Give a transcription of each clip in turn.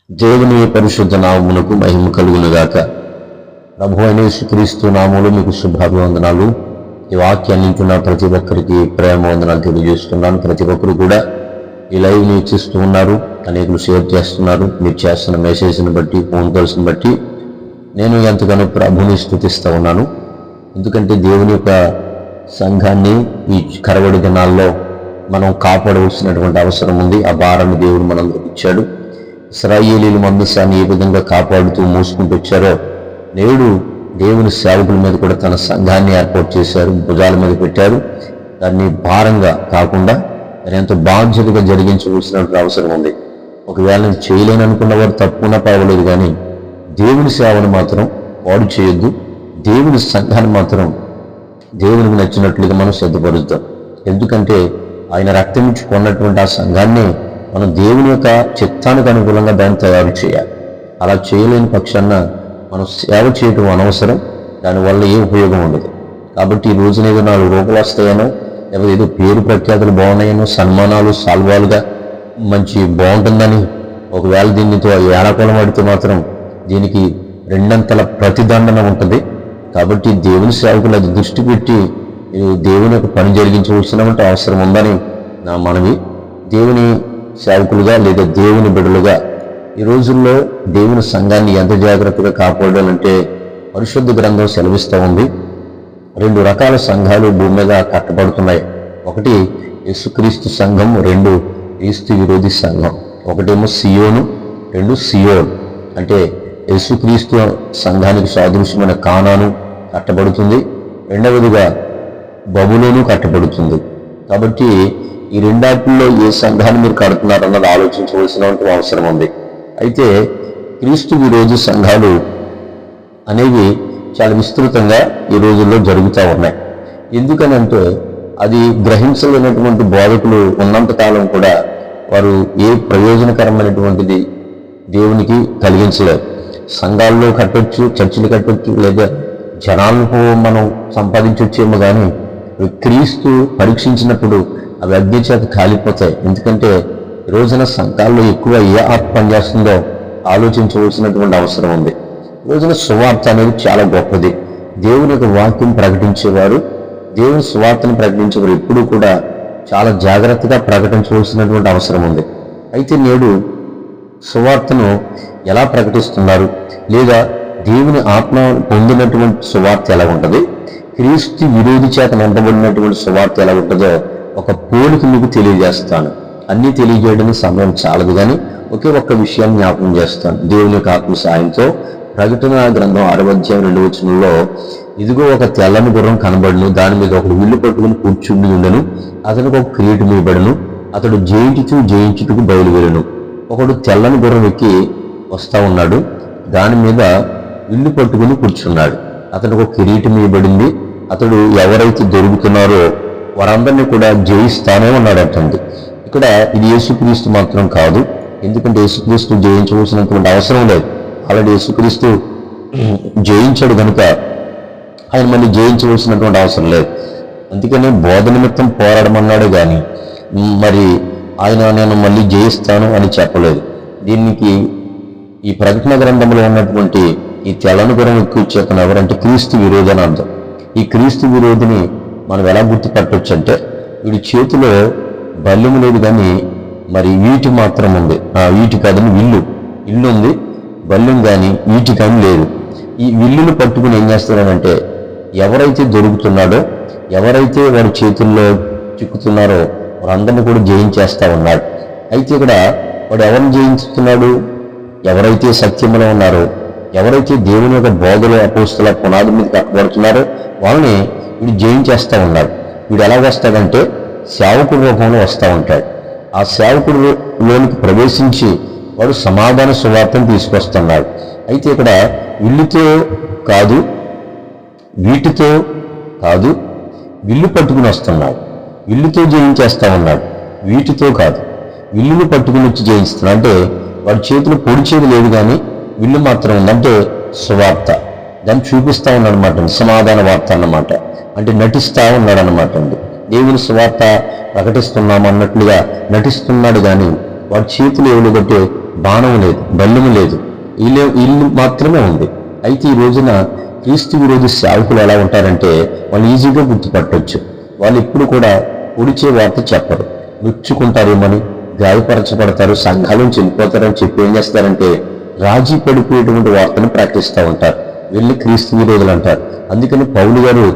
దేవుని పరిశుద్ధ నామమునకు మహిమ కలుగునుగాక. ప్రభువైన యేసుక్రీస్తు నామములో మీకు శుభాభివందనాలు. ఈ వాక్యాన్ని వింటున్న ప్రతి ఒక్కరికి ప్రేమ వందనాలు తెలియజేస్తున్నాను. ప్రతి ఒక్కరు కూడా ఈ లైవ్ని వీక్షిస్తూ ఉన్నారు, అనేకులు షేర్ చేస్తున్నారు. మీరు చేస్తున్న మెసేజ్ని బట్టి, ఫోన్ కాల్స్ని బట్టి నేను ఎంతగానో ప్రభుని స్తుతిస్తూ ఉన్నాను. ఎందుకంటే దేవుని యొక్క సంఘాన్ని ఈ కరవడి దినాల్లో మనం కాపాడవలసినటువంటి అవసరం ఉంది. ఆ భారాన్ని దేవుడు మనందరికి ఇచ్చాడు. ఇశ్రాయేలీయుల మందసాన్ని ఏ విధంగా కాపాడుతూ మోసుకుంటూ వచ్చారో నేడు దేవుని సేవకుల మీద కూడా తన సంఘాన్ని ఏర్పాటు చేశారు, భుజాల మీద పెట్టారు. దాన్ని భారంగా కాకుండా దాన్ని ఎంతో బాధ్యతగా జరిగించవలసినటువంటి అవసరం ఉంది. ఒకవేళ నేను చేయలేని అనుకున్న వారు తప్పున పర్వాలేదు, కానీ దేవుని సేవను మాత్రం పాడు చేయొద్దు. దేవుని సంఘాన్ని మాత్రం దేవునికి నచ్చినట్లుగా మనం సిద్ధపరుద్దాం. ఎందుకంటే ఆయన రక్తమిచ్చి కొన్నటువంటి ఆ సంఘాన్ని మనం దేవుని యొక్క చిత్తానికి అనుకూలంగా దాన్ని తయారు చేయాలి. అలా చేయలేని పక్షాన మనం సేవ చేయటం అనవసరం, దానివల్ల ఏ ఉపయోగం ఉండదు. కాబట్టి ఈ రోజున ఏదో 4 రూపాయలు వస్తాయనో, లేకపోతే ఏదో పేరు ప్రఖ్యాతులు బాగున్నాయనో, సన్మానాలు సాల్వాలుగా మంచి బాగుంటుందని ఒకవేళ దీనితో ఏడాకోళం పడితే మాత్రం దీనికి 2 ప్రతిదండన ఉంటుంది. కాబట్టి దేవుని సేవకులు అది దృష్టి పెట్టి దేవుని యొక్క పని జరిగించవలసినటువంటి అవసరం ఉందని నా మనవి. దేవుని సేవకులుగా లేదా దేవుని బిడ్డలుగా ఈ రోజుల్లో దేవుని సంఘాన్ని ఎంత జాగ్రత్తగా కాపాడాలంటే పరిశుద్ధ గ్రంథం సెలవిస్తూ ఉంది. 2 రకాల సంఘాలు భూమి మీద కట్టబడుతున్నాయి. ఒకటి యేసుక్రీస్తు సంఘం, 2 క్రీస్తు విరోధి సంఘం. ఒకటేమో సియోను, 2 సియోన్. అంటే యేసుక్రీస్తు సంఘానికి సాదృశ్యమైన కానాను కట్టబడుతుంది, రెండవదిగా బబులోను కట్టబడుతుంది. కాబట్టి ఈ రెండాటిల్లో ఏ సంఘాన్ని మీరు కడుతున్నారన్నది ఆలోచించవలసిన అవసరం ఉంది. అయితే క్రీస్తు విరోధి సంఘాలు అనేవి చాలా విస్తృతంగా ఈ రోజుల్లో జరుగుతూ ఉన్నాయి. ఎందుకనంటే అది గ్రహించలేనటువంటి బోధకులు ఉన్నంతకాలం కూడా వారు ఏ ప్రయోజనకరమైనటువంటిది దేవునికి కలిగించలేరు. సంఘాల్లో కట్టొచ్చు, చర్చిలు కట్టొచ్చు, లేదా జనాలను మనం సంపాదించొచ్చేమో, కానీ క్రీస్తు పరీక్షించినప్పుడు అవి అగ్ని చేత కాలిపోతాయి. ఎందుకంటే ఈ రోజున సంఘాల్లో ఎక్కువ ఏ ఆత్మ పనిచేస్తుందో ఆలోచించవలసినటువంటి అవసరం ఉంది. ఈ రోజున సువార్త అనేది చాలా గొప్పది. దేవుని యొక్క వాక్యం ప్రకటించేవారు, దేవుని సువార్తను ప్రకటించేవారు ఎప్పుడూ కూడా చాలా జాగ్రత్తగా ప్రకటించవలసినటువంటి అవసరం ఉంది. అయితే నేడు సువార్తను ఎలా ప్రకటిస్తున్నారు, లేదా దేవుని ఆత్మ పొందినటువంటి సువార్త ఎలా ఉంటుంది, క్రీస్తు విరోధి చేత నింపబడినటువంటి సువార్త ఎలా ఉంటుందో ఒక పోలిక మీకు తెలియజేస్తాను. అన్నీ తెలియజేయడానికి సమయం చాలదు, కానీ ఒకే ఒక్క విషయాన్ని జ్ఞాపకం చేస్తాను. దేవుని యొక్క ఆత్మ సాయంతో ప్రకటన గ్రంథం 6వ అధ్యాయం 2వ వచనంలో, ఇదిగో ఒక తెల్లని గుర్రం కనబడును, దాని మీద ఒకడు విల్లు పట్టుకుని కూర్చుండి ఉండను, అతనికి ఒక కిరీటం ఇవ్వబడును, అతడు జయించుటకు బయలువెళ్ళును. ఒకడు తెల్లని గుర్రం ఎక్కి వస్తా ఉన్నాడు, దాని మీద విల్లు పట్టుకుని కూర్చున్నాడు, అతనికి ఒక కిరీటం ఇవ్వబడింది. అతడు ఎవరైతే దొరుకుతున్నారో వారందరినీ కూడా జయిస్తానే ఉన్నాడంటుంది. ఇక్కడ ఇది యేసుక్రీస్తు మాత్రం కాదు, ఎందుకంటే యేసుక్రీస్తు జయించవలసినటువంటి అవసరం లేదు. ఆల్రెడీ యేసుక్రీస్తు జయించాడు కనుక ఆయన మళ్ళీ జయించవలసినటువంటి అవసరం లేదు. అందుకని బోధ నిమిత్తం పోరాడమన్నాడు, కానీ మరి ఆయన నేను మళ్ళీ జయిస్తాను అని చెప్పలేదు. దీనికి ఈ ప్రకటన గ్రంథంలో ఉన్నటువంటి ఈ తెల్లని గుర్రం ఎక్కువ చేతను ఎవరంటే క్రీస్తు విరోధి అని అర్థం. ఈ క్రీస్తు విరోధిని మనం ఎలా గుర్తుపట్టవచ్చు అంటే, వీడి చేతిలో బల్లెము లేదు, కానీ మరి వీటి మాత్రం ఉంది. వీటి కాదని ఇల్లు ఉంది, బల్లెం కానీ వీటి కానీ లేదు. ఈ విల్లును పట్టుకుని ఏం చేస్తున్నాడంటే, ఎవరైతే దొరుకుతున్నాడో, ఎవరైతే వాడి చేతుల్లో చిక్కుతున్నారో వారందరినీ కూడా జయించేస్తా ఉన్నాడు. అయితే ఇక్కడ వాడు ఎవరిని జయించుతున్నాడు? ఎవరైతే సత్యములో ఉన్నారో, ఎవరైతే దేవుని యొక్క బోధలో అపోస్తుల పునాది మీద కట్టబడుతున్నారో వాళ్ళని వీడు జయించేస్తూ ఉన్నాడు. వీడు ఎలా వస్తాడంటే సేవకుడి రూపంలో వస్తూ ఉంటాడు. ఆ సేవకుడిలోనికి ప్రవేశించి వాడు సమాధాన సువార్తను తీసుకొస్తున్నాడు. అయితే ఇక్కడ విల్లుతో కాదు, వీటితో కాదు, విల్లు పట్టుకుని వస్తున్నాడు. విల్లుతో జయించేస్తా ఉన్నాడు, వీటితో కాదు. విల్లును పట్టుకుని వచ్చి జయిస్తున్నాడు. అంటే వాడి చేతులు పొడిచేది లేదు, కానీ విల్లు మాత్రం ఉందంటే సువార్త దాన్ని చూపిస్తూ ఉన్నాడు అన్నమాట. సమాధాన వార్త అన్నమాట. అంటే నటిస్తూ ఉన్నాడు అన్నమాట. దేవుని సువార్త ప్రకటిస్తున్నాము అన్నట్లుగా నటిస్తున్నాడు, కానీ వాడి చేతులు ఏమి బట్టే బాణం లేదు, బల్లెము లేదు, ఇల్లు మాత్రమే ఉంది. అయితే ఈ రోజున క్రీస్తు విరోధి సేవకులు ఎలా ఉంటారంటే వాళ్ళు ఈజీగా గుర్తుపట్టవచ్చు. వాళ్ళు ఎప్పుడు కూడా పొడిచే వార్త చెప్పరు. నొచ్చుకుంటారేమని, గాయపరచబడతారు, సంఘాల నుంచి వెళ్ళిపోతారని చెప్పి ఏం చేస్తారంటే రాజీ పడిపోయేటువంటి వార్తను ప్రకటిస్తూ ఉంటారు. వెళ్ళి క్రీస్తు విరోధులు అంటారు. అందుకని పౌలు గారు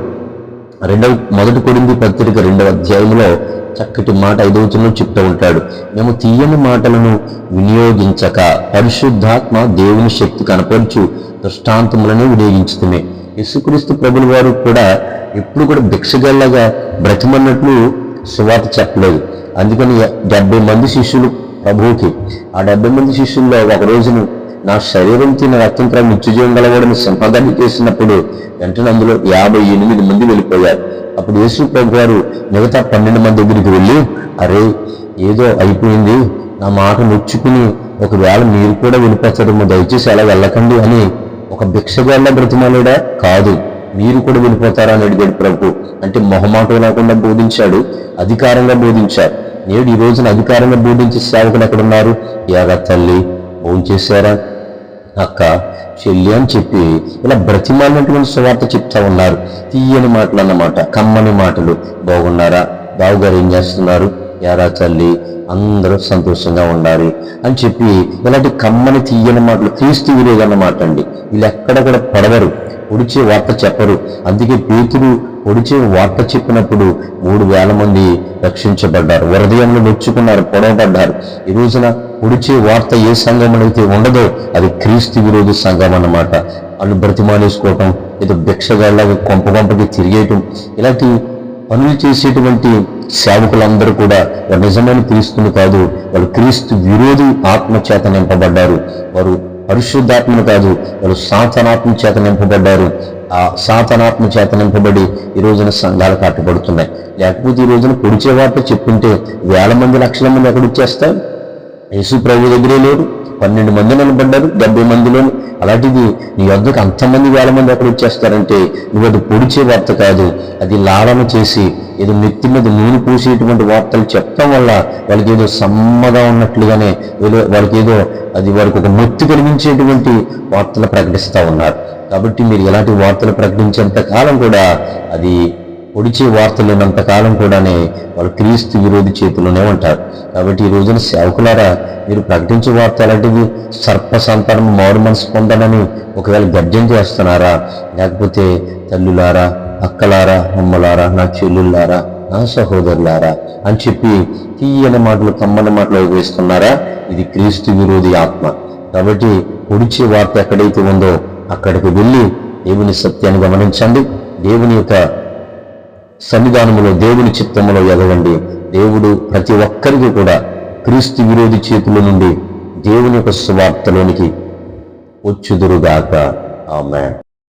మొదటి కొరింథీ పత్రిక 2వ అధ్యాయంలో చక్కటి మాట 5వ వచనంలో చెప్తూ ఉంటాడు. మేము తీయని మాటలను వినియోగించక పరిశుద్ధాత్మ దేవుని శక్తి కనపరుచు దృష్టాంతములను వినియోగించుకునే. యేసుక్రీస్తు ప్రభుల వారు కూడా ఎప్పుడు కూడా భిక్షగల్లగా బ్రతిమన్నట్లు సువార్త చెప్పలేదు. అందుకని 70 మంది శిష్యులు ప్రభువుకి, ఆ 70 మంది శిష్యుల్లో ఒక రోజును నా శరీరం తిన్న రక్తం త్రాగి నిత్యజీవం గలవాడని సంపాదన చేసినప్పుడు వెంటనే అందులో 58 మంది వెళ్ళిపోయారు. అప్పుడు యేసు ప్రభు గారు మిగతా 12 మంది దగ్గరికి వెళ్ళి, అరే ఏదో అయిపోయింది, నా మాట నొచ్చుకుని ఒకవేళ మీరు కూడా వెళ్ళిపోతారేమో, దయచేసి అలా వెళ్ళకండి అని ఒక భిక్షగాళ్ళ బ్రతిమాలేడా? కాదు, మీరు కూడా వెళ్ళిపోతారా అని అడిగాడు ప్రభు. అంటే మొహమాటం లేకుండా బోధించాడు, అధికారంగా బోధించాడు. నేడు ఈ రోజున అధికారంగా బోధించే సేవకులు ఎక్కడున్నారు? యాగా తల్లి భోంచేశారా, అక్క, చెల్లి అని చెప్పి ఇలా బ్రతిమాలినటువంటి సువార్త చెప్తా ఉన్నారు. తీయని మాటలు అన్నమాట, కమ్మని మాటలు. బాగున్నారా, బావుగారు ఏం చేస్తున్నారు, యారా తల్లి, అందరూ సంతోషంగా ఉండాలి అని చెప్పి ఇలాంటి కమ్మని తీయని మాటలు క్రీస్తు విరోధి అన్నమాట అండి. వీళ్ళు ఎక్కడ కూడా పడవరు, పొడిచే వార్త చెప్పరు. అందుకే పేతురు పొడిచే వార్త చెప్పినప్పుడు 3000 మంది రక్షించబడ్డారు, హృదయంలో నొచ్చుకున్నారు, పొడవబడ్డారు. ఈ రోజున పొడిచే వార్త ఏ సంఘం అయితే ఉండదో అది క్రీస్తు విరోధి సంఘం అన్నమాట. వాళ్ళు బ్రతిమాలేసుకోవటం, ఏదో భిక్షగాళ్ళగా కొంపకి తిరిగేయటం, ఇలాంటి పనులు చేసేటువంటి సేవకులందరూ కూడా వారు నిజమైన క్రీస్తుని కాదు, వాళ్ళు క్రీస్తు విరోధి ఆత్మ చేత నింపబడ్డారు. వారు పరిశుద్ధాత్మను కాదు, వాళ్ళు సాతానాత్మ చేత నింపబడ్డారు. ఆ సాతానాత్మ చేత నింపబడి ఈ రోజున సంఘాలు కట్టబడుతున్నాయి. లేకపోతే ఈ రోజున పొడిచే వార్త చెప్పుంటే 1000 మంది 1,00,000 మంది ఎక్కడ వచ్చేస్తారు? యేసు ప్రభు దగ్గరే లేరు, 12 మంది నిలబడ్డారు 70 మందిలోని. అలాంటిది నీ వద్దకు అంతమంది 1000 మంది ఎక్కడ వచ్చేస్తారంటే నువ్వు అది పొడిచే వార్త కాదు, అది లాలన చేసి ఏదో నెత్తి మీద నూనె పూసేటువంటి వార్తలు చెప్పడం వల్ల వాళ్ళకి ఏదో సమ్మగా ఉన్నట్లుగానే వాళ్ళకి ఏదో అది వారికి ఒక నొత్తి కలిగించేటువంటి వార్తలు ప్రకటిస్తూ ఉన్నారు. కాబట్టి మీరు ఎలాంటి వార్తలు ప్రకటించేంత కాలం కూడా అది పొడిచే వార్తలు ఉన్నంతకాలం కూడానే వాళ్ళు క్రీస్తు విరోధి చేతిలోనే ఉంటారు. కాబట్టి ఈ రోజున సేవకులారా, మీరు ప్రకటించే వార్త ఎలాంటిది? సర్ప సంతానం మారు మనసు పొందాలని ఒకవేళ గర్జన చేస్తున్నారా? లేకపోతే తల్లులారా, అక్కలారా, అమ్మలారా, నా చెల్లులారా, నా సహోదరులారా అని చెప్పి తీయని మాటలు, కమ్మని మాటలు వేస్తున్నారా? ఇది క్రీస్తు విరోధి ఆత్మ. కాబట్టి పొడిచే వార్త ఎక్కడైతే ఉందో అక్కడికి వెళ్ళి దేవుని సత్యాన్ని గమనించండి. దేవుని యొక్క సన్నిధానములో, దేవుని చిత్తములో ఎదగండి. దేవుడు ప్రతి ఒక్కరికి కూడా క్రీస్తు విరోధి చేతుల నుండి దేవుని యొక్క సువార్తలోనికి వచ్చుదురుగాక. ఆమేన్.